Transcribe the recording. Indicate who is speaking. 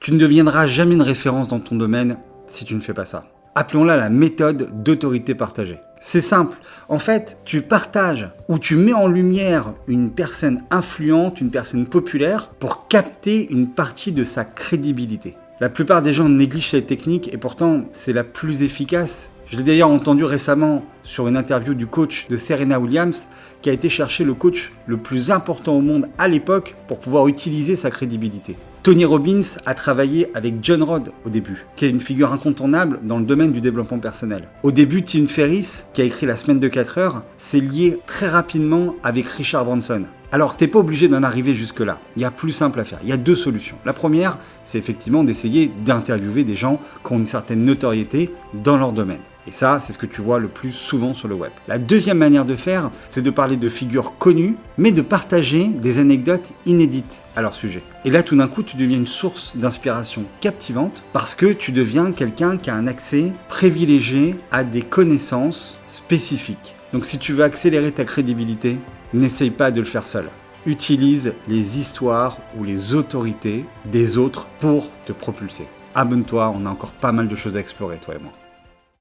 Speaker 1: Tu ne deviendras jamais une référence dans ton domaine si tu ne fais pas ça. Appelons-la la méthode d'autorité partagée. C'est simple. En fait, tu partages ou tu mets en lumière une personne influente, une personne populaire pour capter une partie de sa crédibilité. La plupart des gens négligent cette technique et pourtant c'est la plus efficace. Je l'ai d'ailleurs entendu récemment sur une interview du coach de Serena Williams qui a été chercher le coach le plus important au monde à l'époque pour pouvoir utiliser sa crédibilité. Tony Robbins a travaillé avec John Rod au début, qui est une figure incontournable dans le domaine du développement personnel. Au début, Tim Ferriss, qui a écrit La semaine de 4 heures, s'est lié très rapidement avec Richard Branson. Alors, t'es pas obligé d'en arriver jusque-là. Il y a plus simple à faire. Il y a deux solutions. La première, c'est effectivement d'essayer d'interviewer des gens qui ont une certaine notoriété dans leur domaine. Et ça, c'est ce que tu vois le plus souvent sur le web. La deuxième manière de faire, c'est de parler de figures connues, mais de partager des anecdotes inédites à leur sujet. Et là, tout d'un coup, tu deviens une source d'inspiration captivante parce que tu deviens quelqu'un qui a un accès privilégié à des connaissances spécifiques. Donc, si tu veux accélérer ta crédibilité, n'essaye pas de le faire seul. Utilise les histoires ou les autorités des autres pour te propulser. Abonne-toi, on a encore pas mal de choses à explorer, toi et moi.